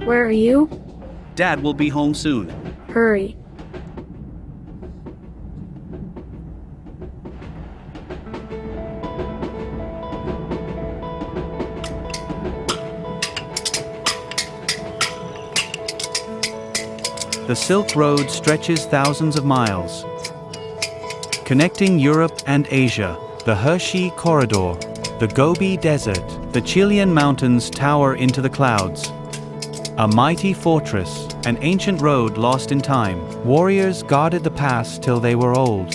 Where are you? Dad will be home soon. Hurry. The Silk Road stretches thousands of miles, connecting Europe and Asia. The Hershey Corridor, the Gobi Desert, the Chilean mountains tower into the clouds. A mighty fortress, an ancient road lost in time. Warriors guarded the pass till they were old.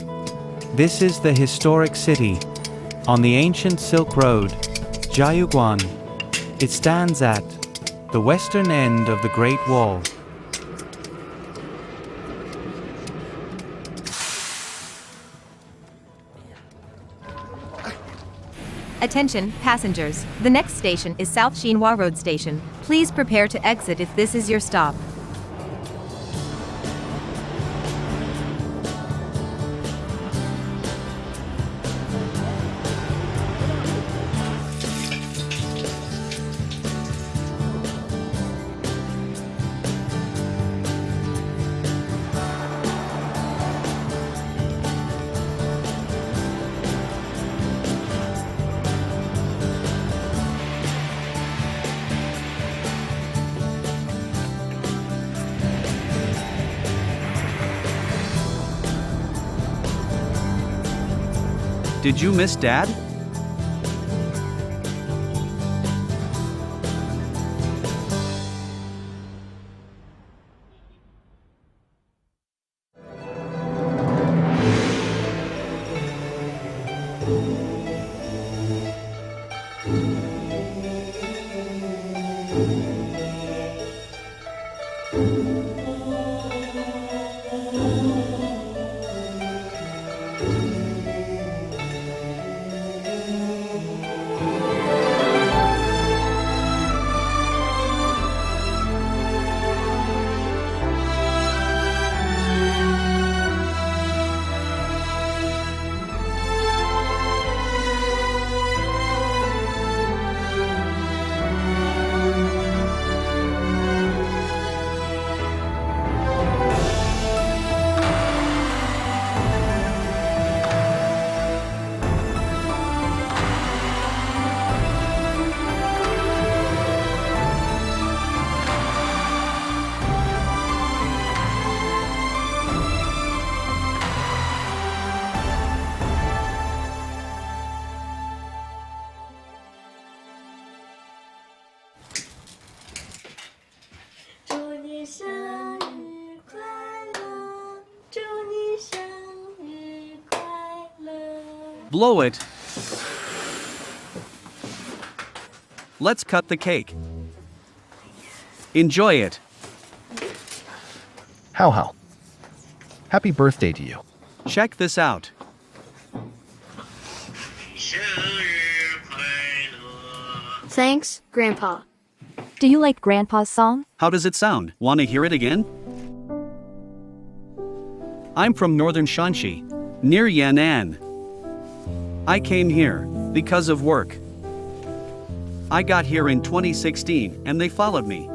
This is the historic city, on the ancient Silk Road, Jiayuguan. It stands at the western end of the Great Wall. Attention, passengers. The next station is South Xinhua Road Station. Please prepare to exit if this is your stop. Did you miss Dad? Blow it. Let's cut the cake. Enjoy it. How. Happy birthday to you. Check this out. Thanks, Grandpa. Do you like Grandpa's song? How does it sound? Want to hear it again? I'm from northern Shanxi, near Yan'an. I came here because of work. I got here in 2016 and they followed me.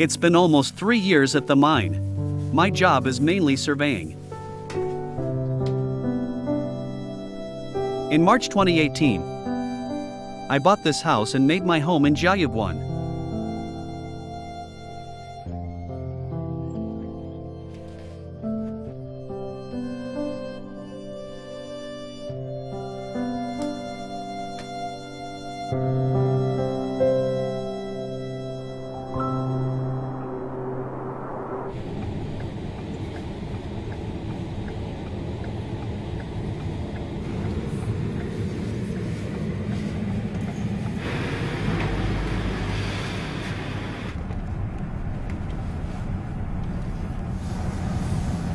It's been almost 3 years at the mine. My job is mainly surveying. In March 2018, I bought this house and made my home in Jiayuguan.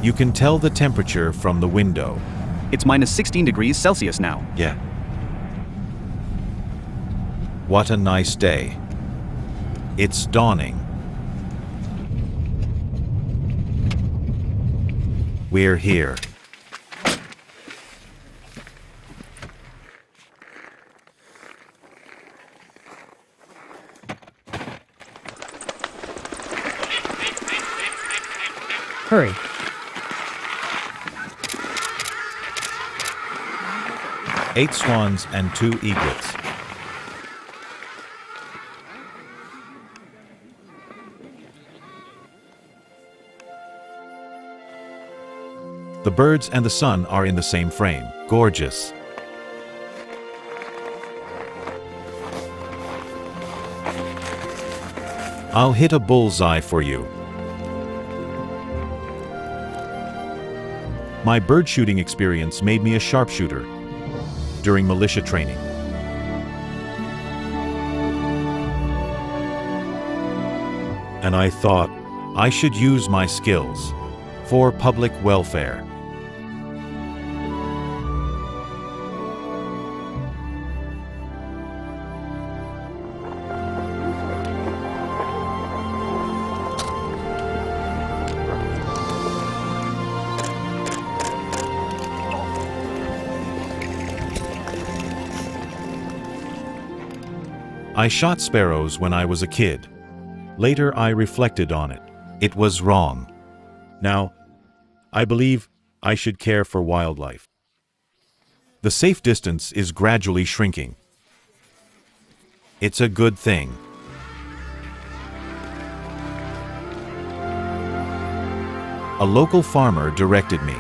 You can tell the temperature from the window. It's minus 16 degrees Celsius now. Yeah. What a nice day. It's dawning. We're here. Hurry. Eight swans and 2 eaglets. The birds and the sun are in the same frame. Gorgeous. I'll hit a bullseye for you. My bird shooting experience made me a sharpshooter during militia training. And I thought I should use my skills for public welfare. I shot sparrows when I was a kid. Later I reflected on it. It was wrong. Now, I believe I should care for wildlife. The safe distance is gradually shrinking. It's a good thing. A local farmer directed me.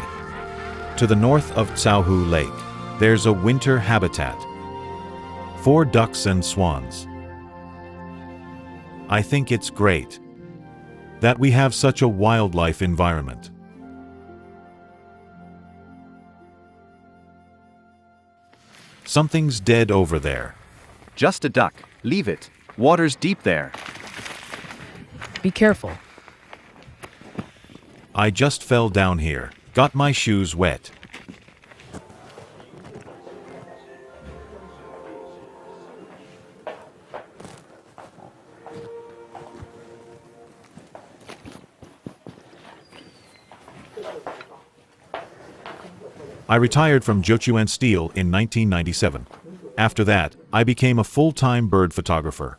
To the north of Hu Lake, there's a winter habitat. 4 ducks and swans. I think it's great that we have such a wildlife environment. Something's dead over there. Just a duck. Leave it. Water's deep there. Be careful. I just fell down here. Got my shoes wet. I retired from Jiuquan Steel in 1997. After that, I became a full-time bird photographer.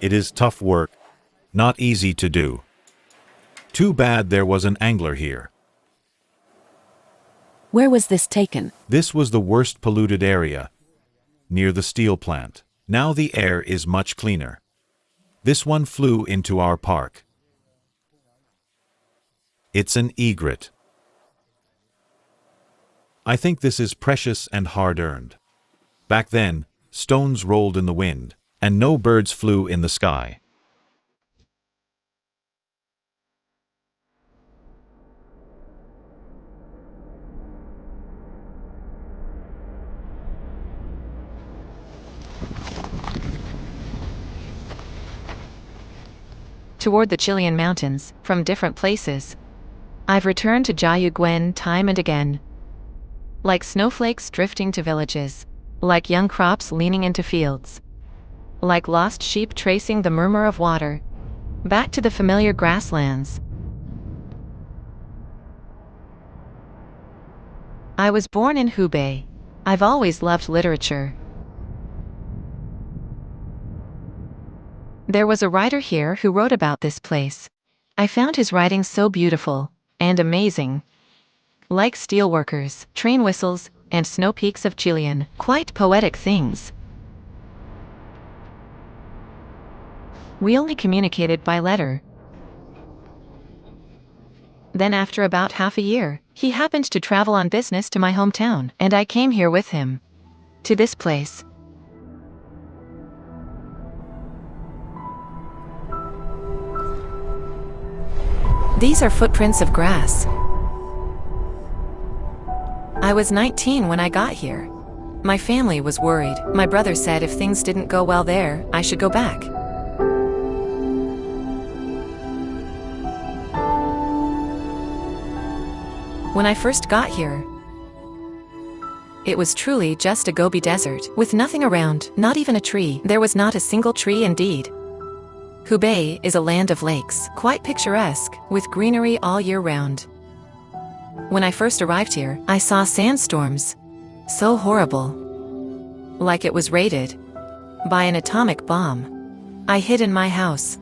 It is tough work, not easy to do. Too bad there was an angler here. Where was this taken? This was the worst polluted area, near the steel plant. Now the air is much cleaner. This one flew into our park. It's an egret. I think this is precious and hard-earned. Back then, stones rolled in the wind, and no birds flew in the sky. Toward the Chilean mountains, from different places. I've returned to Jiayuguan time and again. Like snowflakes drifting to villages. Like young crops leaning into fields. Like lost sheep tracing the murmur of water. Back to the familiar grasslands. I was born in Hubei. I've always loved literature. There was a writer here who wrote about this place. I found his writing so beautiful and amazing. Like steelworkers, train whistles, and snow peaks of Chilean, quite poetic things. We only communicated by letter. Then after about half a year, he happened to travel on business to my hometown, and I came here with him. To this place. These are footprints of grass. I was 19 when I got here. My family was worried. My brother said if things didn't go well there, I should go back. When I first got here, it was truly just a Gobi desert, with nothing around, not even a tree. There was not a single tree indeed. Hubei is a land of lakes, quite picturesque, with greenery all year round. When I first arrived here, I saw sandstorms. So horrible. Like it was raided by an atomic bomb. I hid in my house,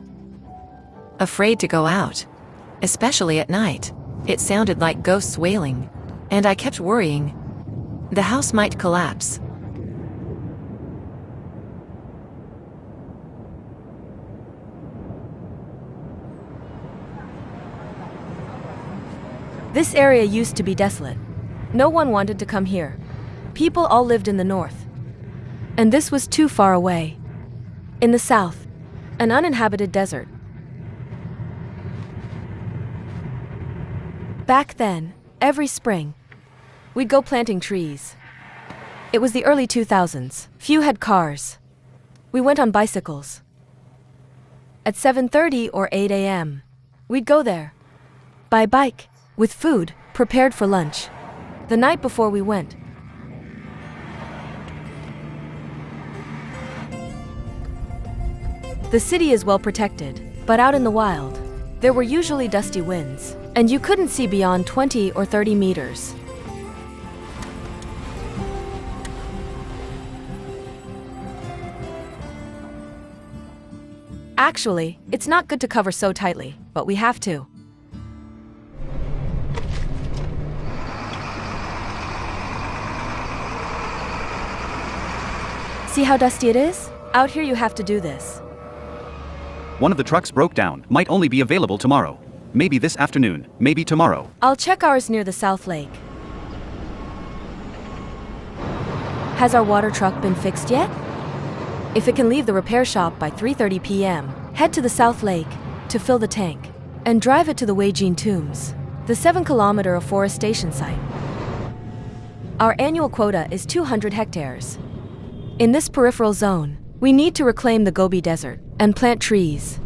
afraid to go out. especially at night. It sounded like ghosts wailing, and I kept worrying. The house might collapse. This area used to be desolate. No one wanted to come here. People all lived in the north. And this was too far away. In the south, an uninhabited desert. Back then, every spring, we'd go planting trees. It was the early 2000s. Few had cars. We went on bicycles. At 7:30 or 8 a.m., we'd go there. By bike, with food prepared for lunch. The night before we went. The city is well protected, but out in the wild, there were usually dusty winds, and you couldn't see beyond 20 or 30 meters. Actually, it's not good to cover so tightly, but we have to. See how dusty it is? Out here you have to do this. One of the trucks broke down, might only be available tomorrow. Maybe this afternoon, maybe tomorrow. I'll check ours near the South Lake. Has our water truck been fixed yet? If it can leave the repair shop by 3:30 p.m., head to the South Lake to fill the tank and drive it to the Weijing tombs, the 7-kilometer Reforestation site. Our annual quota is 200 hectares. In this peripheral zone, we need to reclaim the Gobi Desert and plant trees.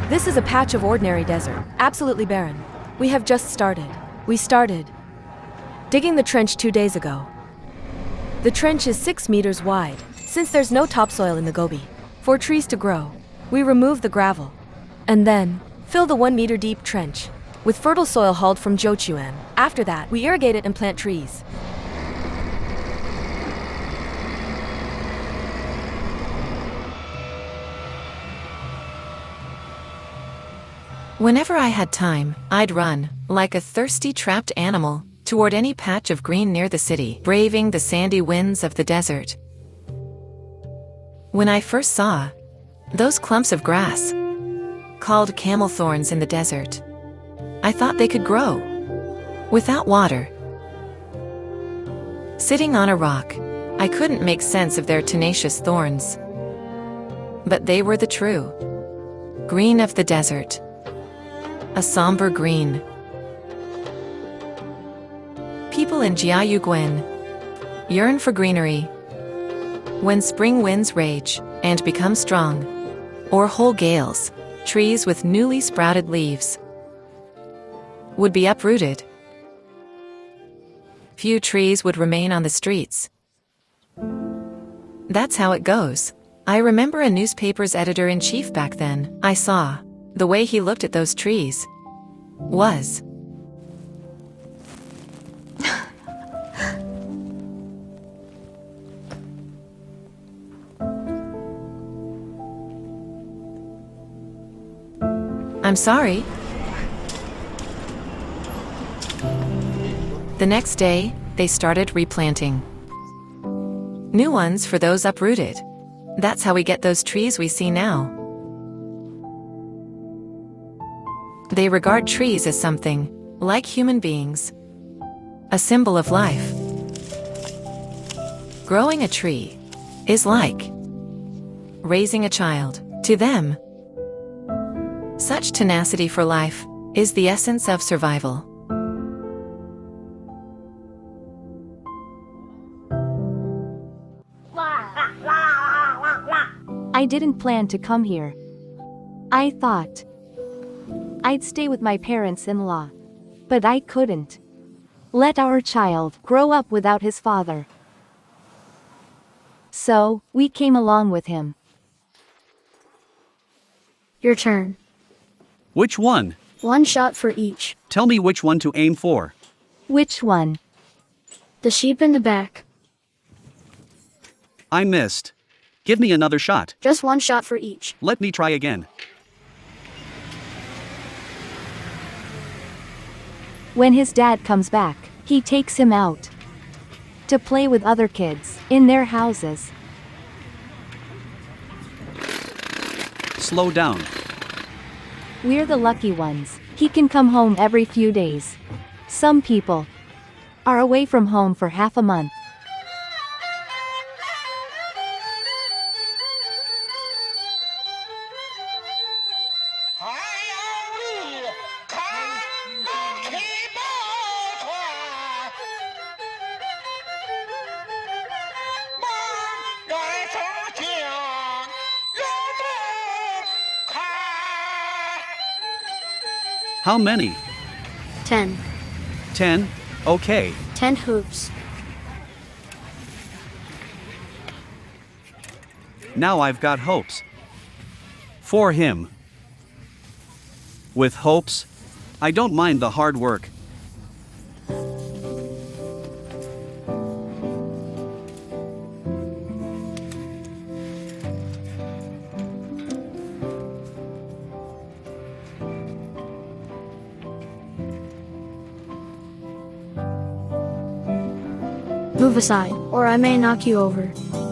This is a patch of ordinary desert, absolutely barren. We have just started. We started digging the trench 2 days ago. The trench is 6 meters wide. Since there's no topsoil in the Gobi for trees to grow, we remove the gravel and then fill the 1-meter deep trench with fertile soil hauled from Jiuquan. After that, we irrigate it and plant trees. Whenever I had time, I'd run, like a thirsty trapped animal, toward any patch of green near the city, braving the sandy winds of the desert. When I first saw those clumps of grass, called camel thorns in the desert, I thought they could grow without water. Sitting on a rock, I couldn't make sense of their tenacious thorns. But they were the true green of the desert. A somber green. People in Jiayuguan yearn for greenery. When spring winds rage and become strong, or whole gales, trees with newly sprouted leaves would be uprooted. Few trees would remain on the streets. That's how it goes. I remember a newspaper's editor-in-chief back then. I saw the way he looked at those trees was I'm sorry. The next day, they started replanting new ones for those uprooted. That's how we get those trees we see now. They regard trees as something, like human beings, a symbol of life. Growing a tree is like raising a child. To them, such tenacity for life is the essence of survival. I didn't plan to come here. I thought I'd stay with my parents-in-law. But I couldn't let our child grow up without his father. So, we came along with him. Your turn. Which one? 1 shot for each. Tell me which one to aim for. Which one? The sheep in the back. I missed. Give me another shot. Just one shot for each. Let me try again. When his dad comes back, he takes him out to play with other kids in their houses. Slow down. We're the lucky ones. He can come home every few days. Some people are away from home for half a month. How many? 10. 10? Okay. 10 hoops. Now I've got hopes. For him. With hopes, I don't mind the hard work. Move aside, or I may knock you over.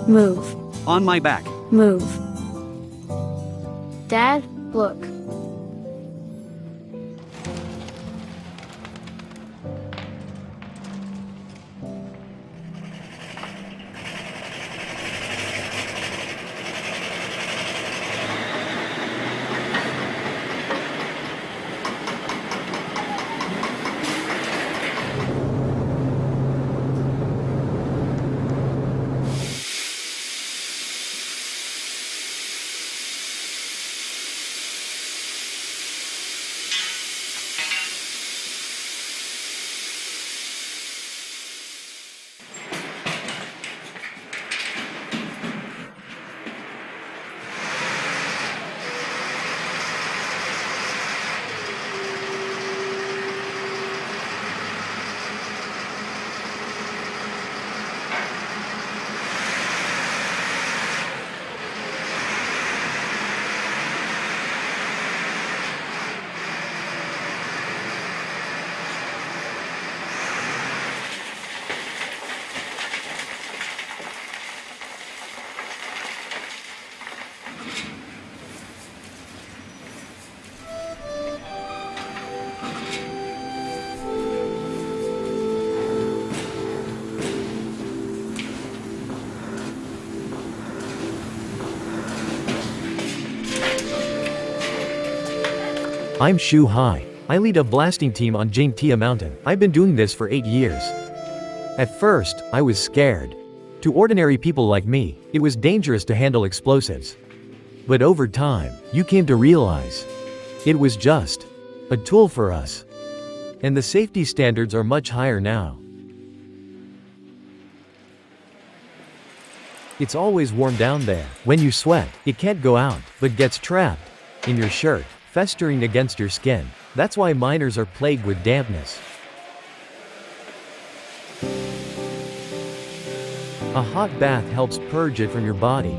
Move. On my back. Move. Dad, look. I'm Shu Hai. I lead a blasting team on Jiangtia Mountain. I've been doing this for 8 years. At first, I was scared. To ordinary people like me, it was dangerous to handle explosives. But over time, you came to realize it was just a tool for us. And the safety standards are much higher now. It's always warm down there. When you sweat, it can't go out, but gets trapped in your shirt, festering against your skin. That's why miners are plagued with dampness. A hot bath helps purge it from your body.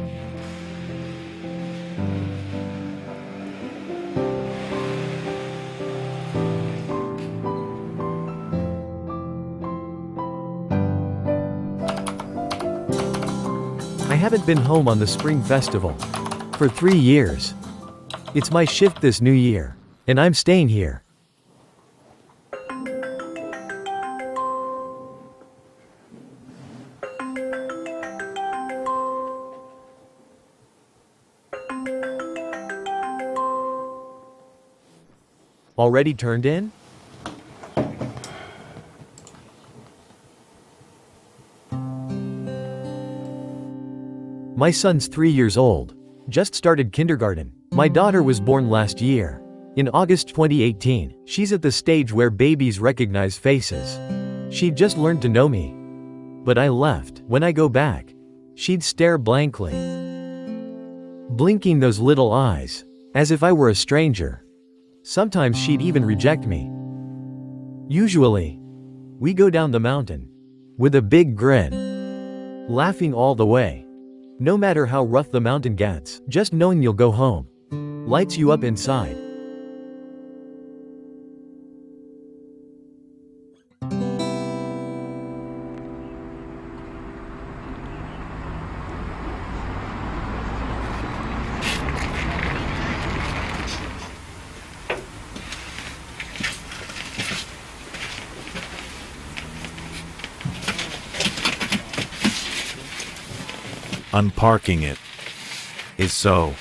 I haven't been home on the Spring Festival for 3 years. It's my shift this new year, and I'm staying here. Already turned in? My son's 3 years old. Just started kindergarten. My daughter was born last year. In August 2018, she's at the stage where babies recognize faces. She'd just learned to know me. But I left. When I go back, she'd stare blankly, blinking those little eyes, as if I were a stranger. Sometimes she'd even reject me. Usually, we go down the mountain with a big grin, laughing all the way. No matter how rough the mountain gets, just knowing you'll go home lights you up inside. Unparking it is so.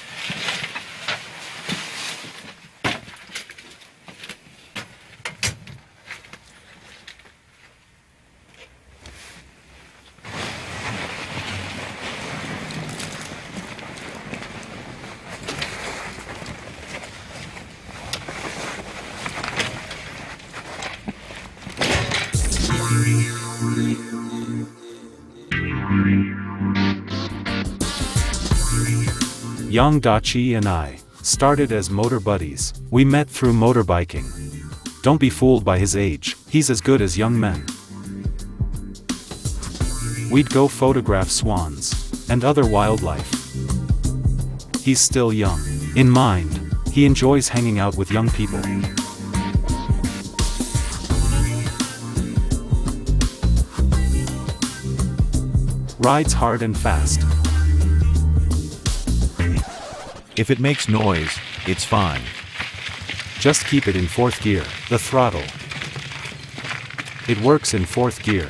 Yang Dachi and I started as motor buddies. We met through motorbiking. Don't be fooled by his age, he's as good as young men. We'd go photograph swans and other wildlife. He's still young. In mind, he enjoys hanging out with young people. Rides hard and fast. If it makes noise, it's fine. Just keep it in 4th gear, the throttle. It works in 4th gear.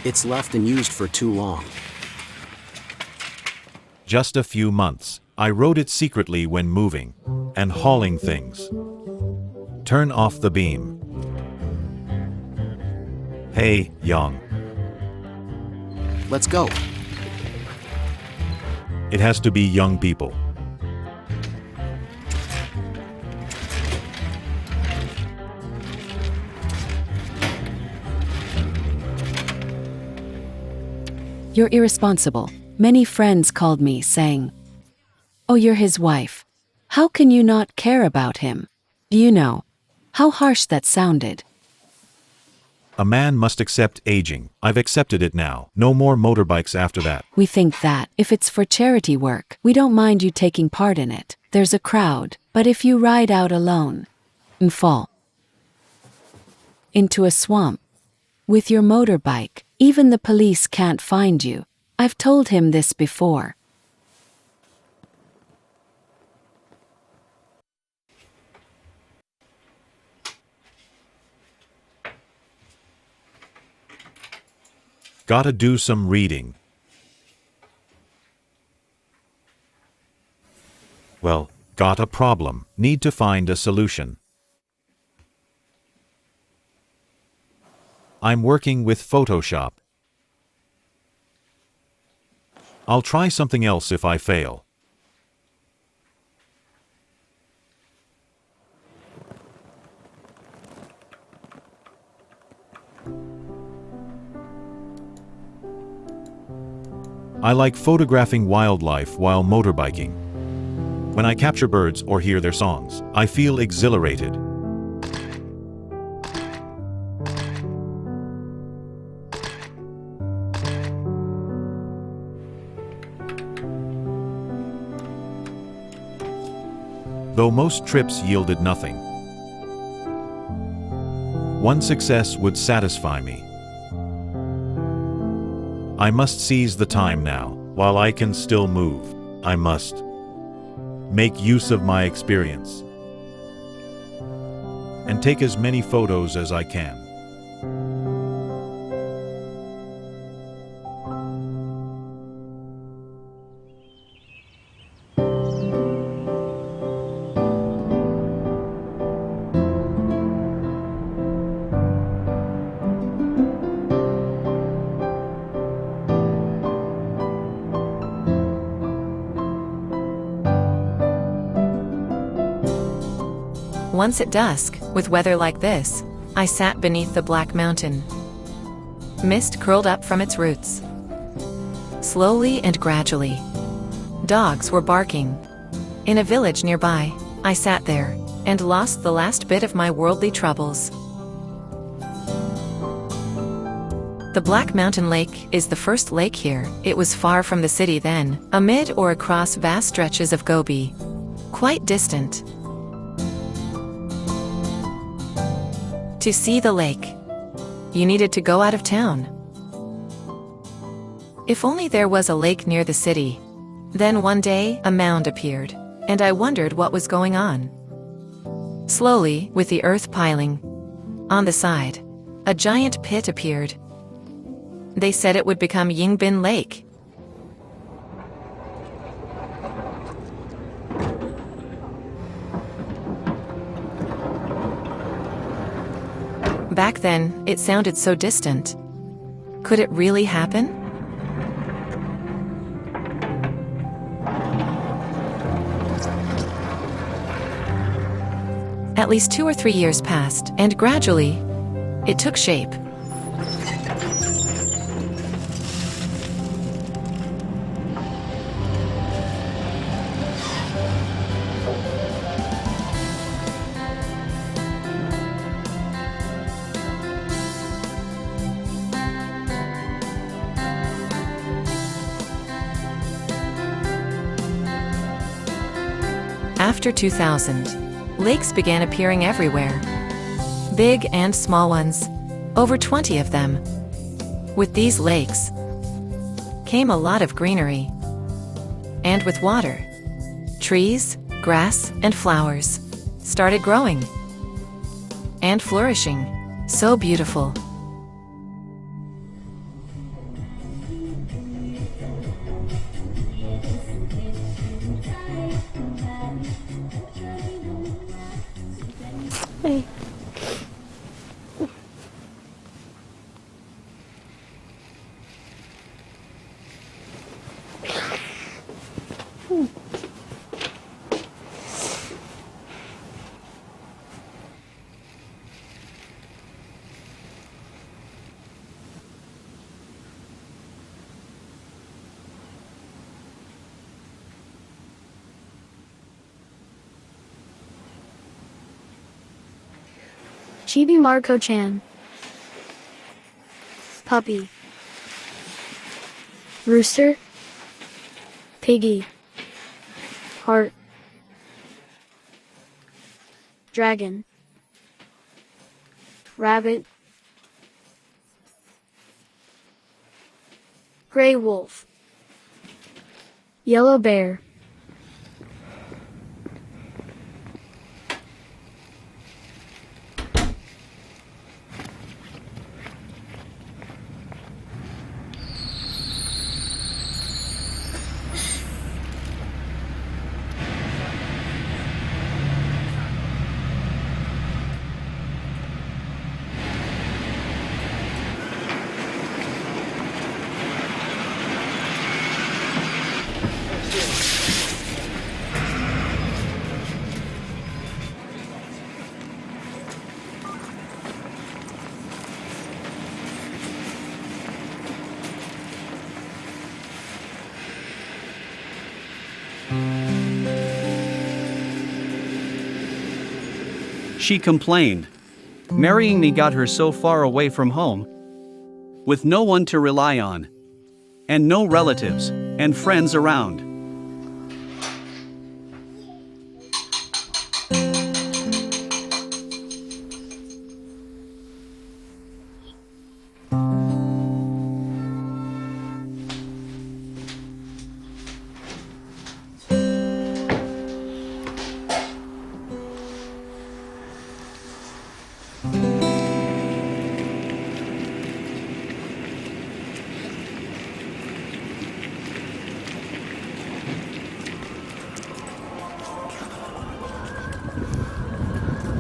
It's left unused for too long. Just a few months. I rode it secretly when moving and hauling things. Turn off the beam. Hey, Yang. Let's go. It has to be young people. You're irresponsible. Many friends called me saying, "Oh, you're his wife. How can you not care about him?" Do you know how harsh that sounded? A man must accept aging. I've accepted it now. No more motorbikes after that. We think that if it's for charity work, we don't mind you taking part in it. There's a crowd, but if you ride out alone and fall into a swamp with your motorbike, even the police can't find you. I've told him this before. Gotta do some reading. Well, got a problem. Need to find a solution. I'm working with Photoshop. I'll try something else if I fail. I like photographing wildlife while motorbiking. When I capture birds or hear their songs, I feel exhilarated. Though most trips yielded nothing, one success would satisfy me. I must seize the time now, while I can still move. I must make use of my experience and take as many photos as I can. Once at dusk, with weather like this, I sat beneath the black mountain. Mist curled up from its roots. Slowly and gradually, dogs were barking. In a village nearby, I sat there and lost the last bit of my worldly troubles. The Black Mountain Lake is the first lake here. It was far from the city then, amid or across vast stretches of Gobi. Quite distant. To see the lake, you needed to go out of town. If only there was a lake near the city. Then one day, a mound appeared, and I wondered what was going on. Slowly, with the earth piling on the side, a giant pit appeared. They said it would become Yingbin Lake. Back then, it sounded so distant. Could it really happen? At least 2 or 3 years passed, and gradually, it took shape. After 2000, lakes began appearing everywhere. Big and small ones, over 20 of them. With these lakes came a lot of greenery. And with water, trees, grass, and flowers started growing and flourishing. So beautiful. Hey. Chibi Marco-chan. Puppy. Rooster. Piggy. Heart. Dragon. Rabbit. Gray wolf. Yellow bear. She complained. Marrying me got her so far away from home, with no one to rely on, and no relatives and friends around.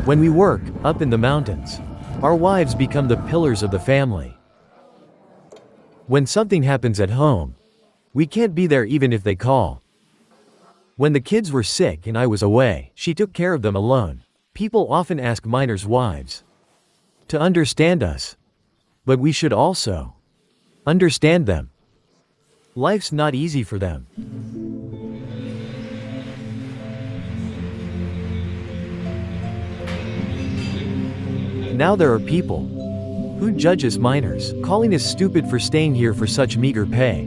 When we work, up in the mountains, our wives become the pillars of the family. When something happens at home, we can't be there even if they call. When the kids were sick and I was away, she took care of them alone. People often ask miners' wives to understand us, but we should also understand them. Life's not easy for them. Now there are people Who judges miners, calling us stupid for staying here for such meager pay?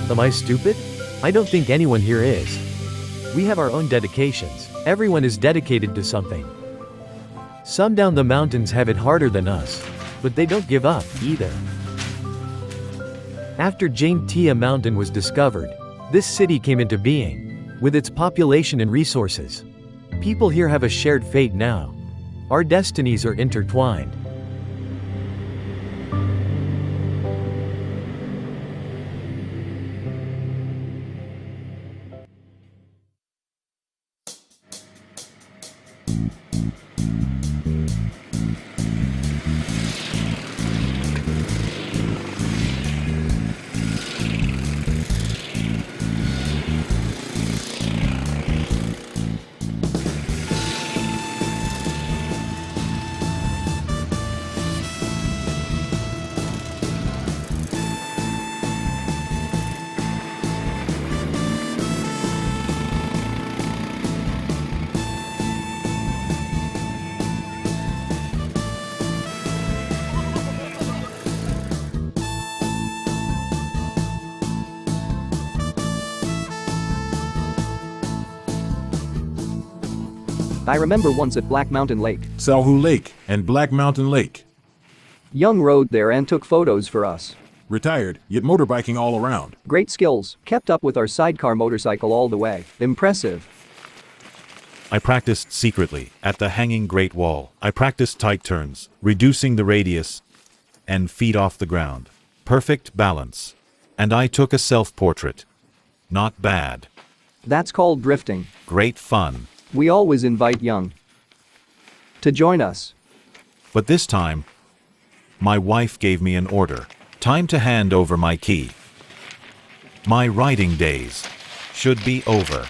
Am I stupid? I don't think anyone here is. We have our own dedications. Everyone is dedicated to something. Some down the mountains have it harder than us, but they don't give up, either. After Jiangtia Mountain was discovered, this city came into being, with its population and resources. People here have a shared fate now. Our destinies are intertwined. I remember once at Black Mountain Lake. Salhu Lake and Black Mountain Lake. Young rode there and took photos for us. Retired, yet motorbiking all around. Great skills, kept up with our sidecar motorcycle all the way. Impressive. I practiced secretly at the hanging Great Wall. I practiced tight turns, reducing the radius, and feet off the ground. Perfect balance. And I took a self-portrait. Not bad. That's called drifting. Great fun. We always invite Young to join us. But this time, my wife gave me an order. Time to hand over my key. My riding days should be over.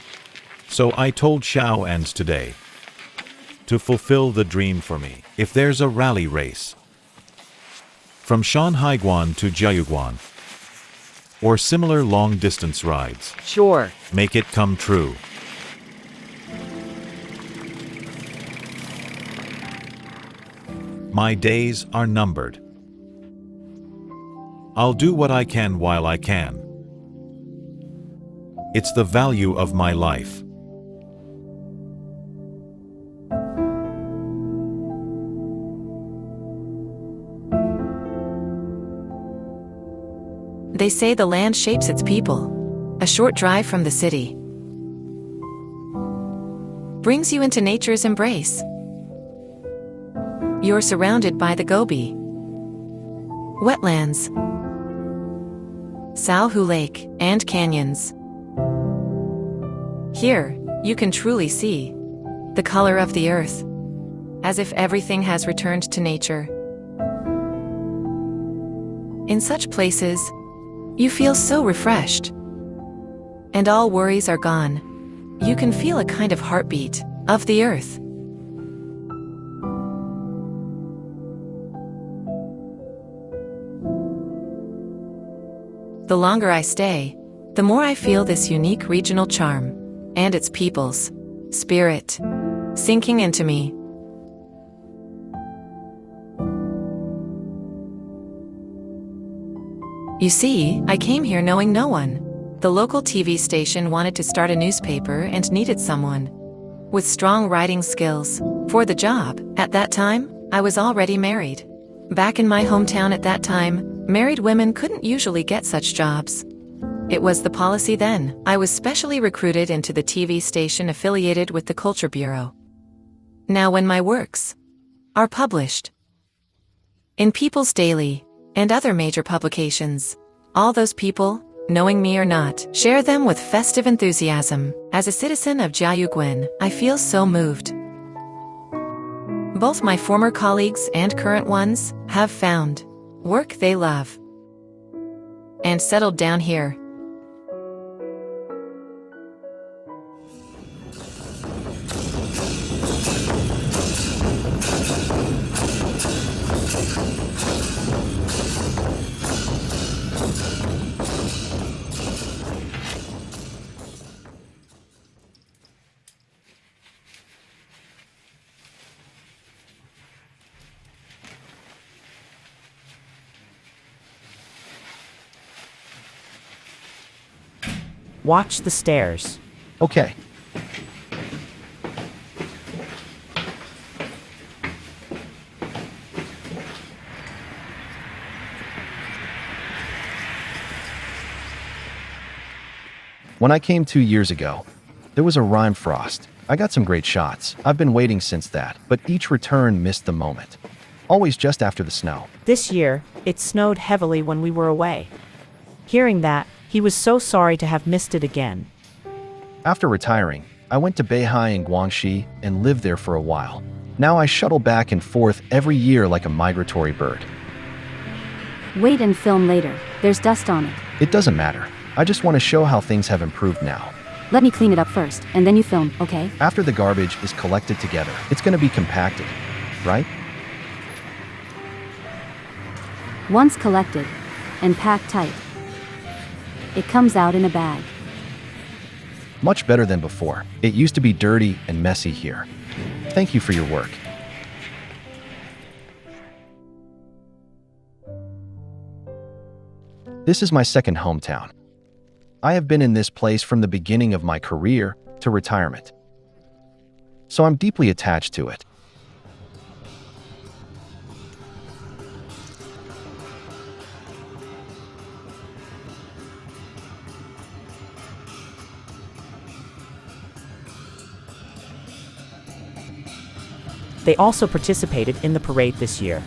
So I told Xiao Ans today to fulfill the dream for me. If there's a rally race from Shanhaiguan to Jiayuguan or similar long-distance rides, Sure. make it come true. My days are numbered. I'll do what I can while I can. It's the value of my life. They say the land shapes its people. A short drive from the city brings you into nature's embrace. You're surrounded by the Gobi wetlands, Salhu Lake, and canyons. Here, you can truly see the color of the earth, as if everything has returned to nature. In such places, you feel so refreshed, and all worries are gone. You can feel a kind of heartbeat of the earth. The longer I stay, the more I feel this unique regional charm, and its people's spirit sinking into me. You see, I came here knowing no one. The local TV station wanted to start a newspaper and needed someone with strong writing skills for the job. At that time, I was already married. Back in my hometown at that time, married women couldn't usually get such jobs. It was the policy then. I was specially recruited into the TV station affiliated with the Culture Bureau. Now when my works are published in People's Daily and other major publications, all those people knowing me or not, share them with festive enthusiasm. As a citizen of Jiayuguan, I feel so moved. Both my former colleagues and current ones have found work they love and settled down here. Watch the stairs. Okay. When I came 2 years ago, there was a rime frost. I got some great shots. I've been waiting since that, but each return missed the moment. Always just after the snow. This year, it snowed heavily when we were away. Hearing that, he was so sorry to have missed it again. After retiring, I went to Beihai in Guangxi and lived there for a while. Now I shuttle back and forth every year like a migratory bird. Wait and film later. There's dust on it. It doesn't matter. I just want to show how things have improved now. Let me clean it up first, and then you film, okay? After the garbage is collected together, it's going to be compacted, right? Once collected and packed tight, it comes out in a bag. Much better than before. It used to be dirty and messy here. Thank you for your work. This is my second hometown. I have been in this place from the beginning of my career to retirement. So I'm deeply attached to it. They also participated in the parade this year.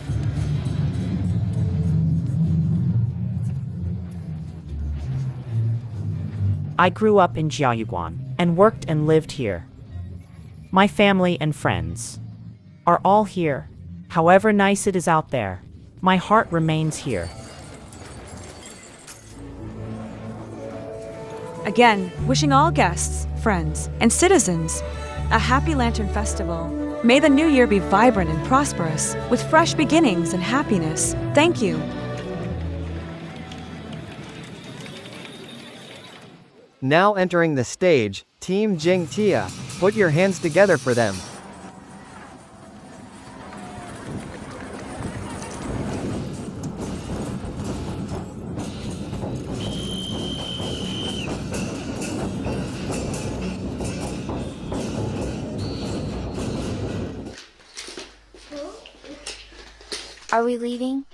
I grew up in Jiayuguan and worked and lived here. My family and friends are all here. However nice it is out there, my heart remains here. Again, wishing all guests, friends, and citizens a happy Lantern Festival. May the new year be vibrant and prosperous, with fresh beginnings and happiness. Thank you. Now entering the stage, Team Jingtia. Put your hands together for them. Are we leaving?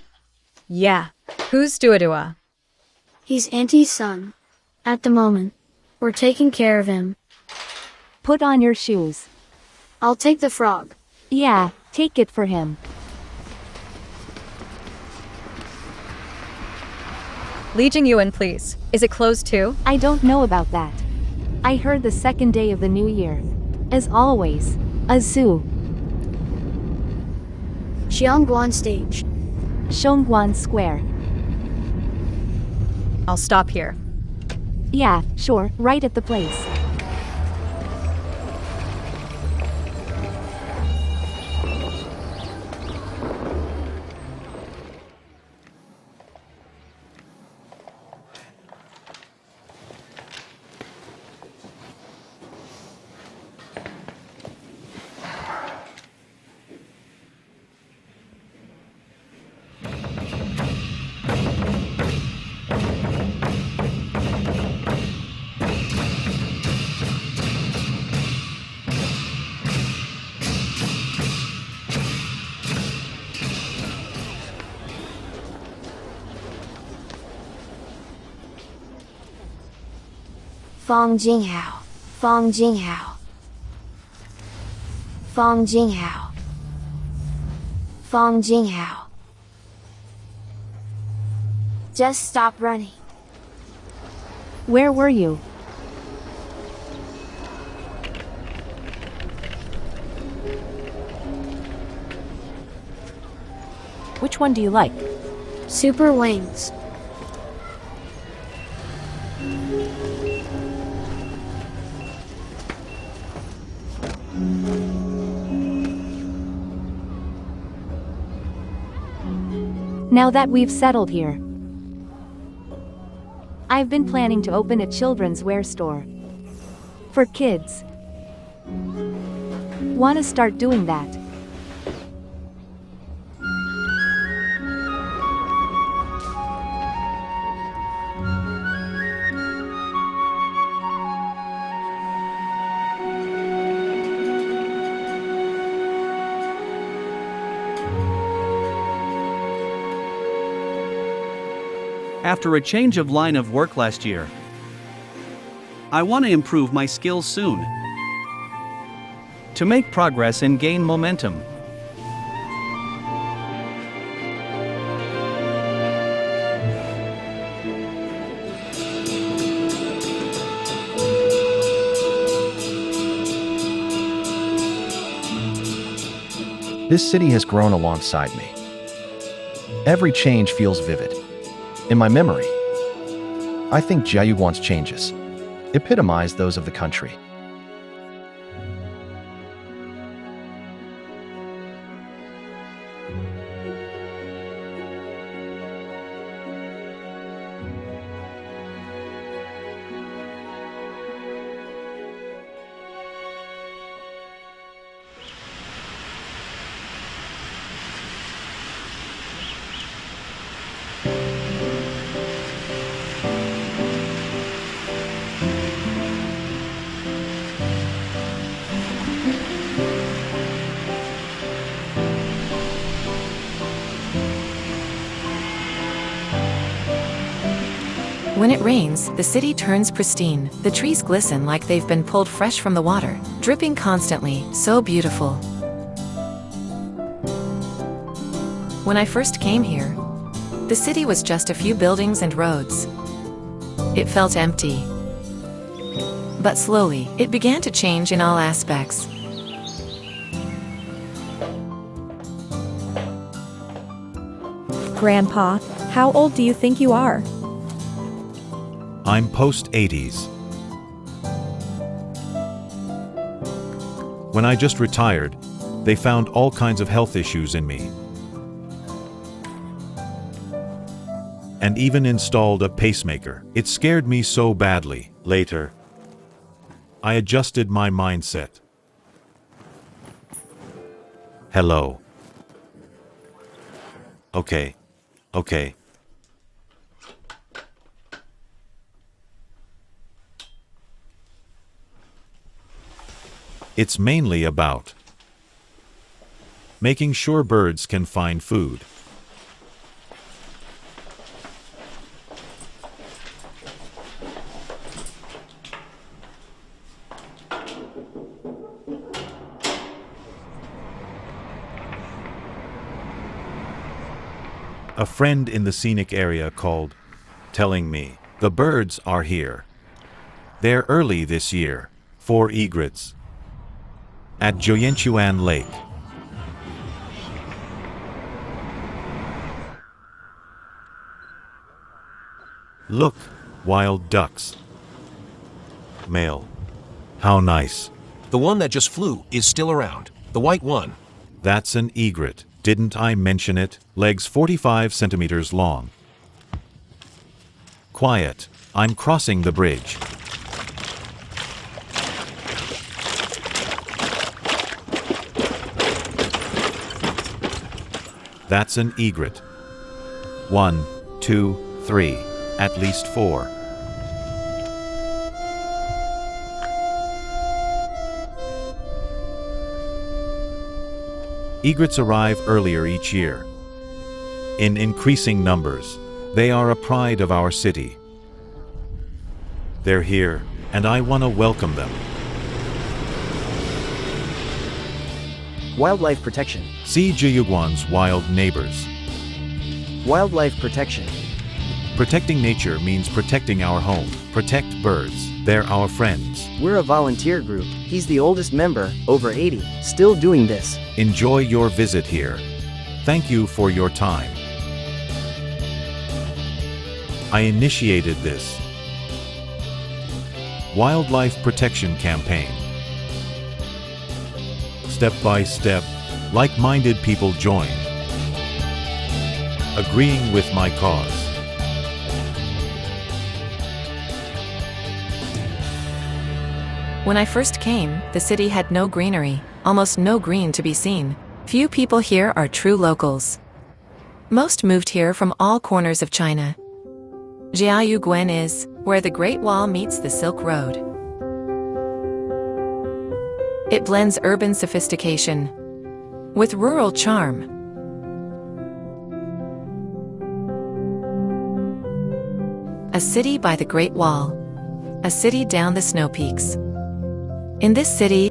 Yeah. Who's Duadua? He's Auntie's son. At the moment, we're taking care of him. Put on your shoes. I'll take the frog. Yeah, take it for him. Li Jingyuan, please. Is it closed too? I don't know about that. I heard the second day of the new year. As always, a zoo. Jiayuguan stage. Shongguan Square. I'll stop here. Yeah, sure, right at the place. Fong Jinghao. Fong Jinghao. Fong Jinghao. Fong Jinghao. Just stop running. Where were you? Which one do you like? Super wings. Now that we've settled here, I've been planning to open a children's wear store. For kids. Want to start doing that? After a change of line of work last year, I want to improve my skills soon. To make progress and gain momentum. This city has grown alongside me. Every change feels vivid. In my memory, I think Jiayuguan's changes epitomize those of the country. When it rains, the city turns pristine. The trees glisten like they've been pulled fresh from the water, dripping constantly, so beautiful. When I first came here, the city was just a few buildings and roads. It felt empty. But slowly, it began to change in all aspects. Grandpa, how old do you think you are? I'm post-80s. When I just retired, they found all kinds of health issues in me. And even installed a pacemaker. It scared me so badly. Later, I adjusted my mindset. Hello. Okay. It's mainly about making sure birds can find food. A friend in the scenic area called, telling me, the birds are here. They're early this year, 4 egrets. At Jiuquan Lake. Look, wild ducks. Male. How nice. The one that just flew is still around. The white one. That's an egret. Didn't I mention it? Legs 45 centimeters long. Quiet. I'm crossing the bridge. That's an egret. 1, 2, 3, at least 4. Egrets arrive earlier each year. In increasing numbers, they are a pride of our city. They're here, and I want to welcome them. Wildlife protection. See Jiayuguan's wild neighbors. Wildlife protection. Protecting nature means protecting our home, protect birds. They're our friends. We're a volunteer group. He's the oldest member, over 80, still doing this. Enjoy your visit here. Thank you for your time. I initiated this wildlife protection campaign. Step by step, like-minded people joined, agreeing with my cause. When I first came, the city had no greenery, almost no green to be seen. Few people here are true locals. Most moved here from all corners of China. Jiayuguan is where the Great Wall meets the Silk Road. It blends urban sophistication with rural charm. A city by the Great Wall, a city down the snow peaks. In this city,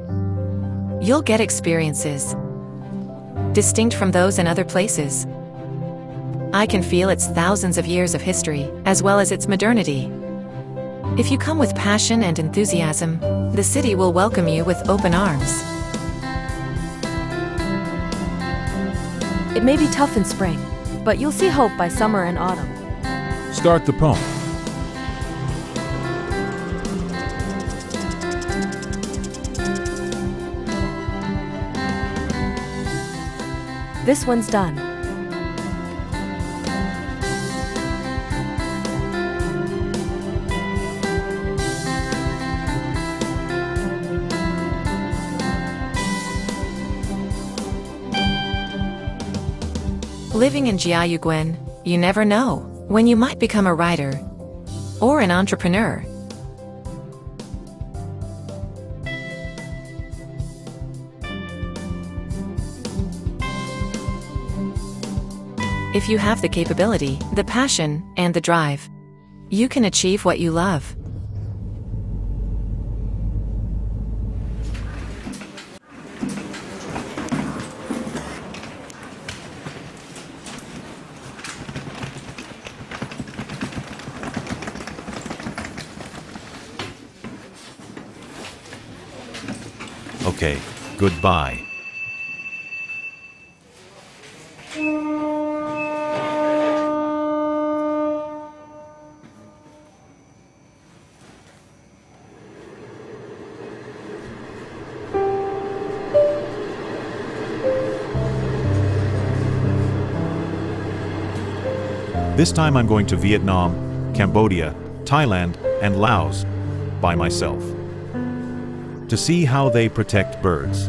you'll get experiences distinct from those in other places. I can feel its thousands of years of history, as well as its modernity. If you come with passion and enthusiasm, the city will welcome you with open arms. It may be tough in spring, but you'll see hope by summer and autumn. Start the poem. This one's done. Living in Jiayuguan, you never know when you might become a writer or an entrepreneur. If you have the capability, the passion, and the drive, you can achieve what you love. Okay, goodbye. This time I'm going to Vietnam, Cambodia, Thailand, and Laos by myself to see how they protect birds.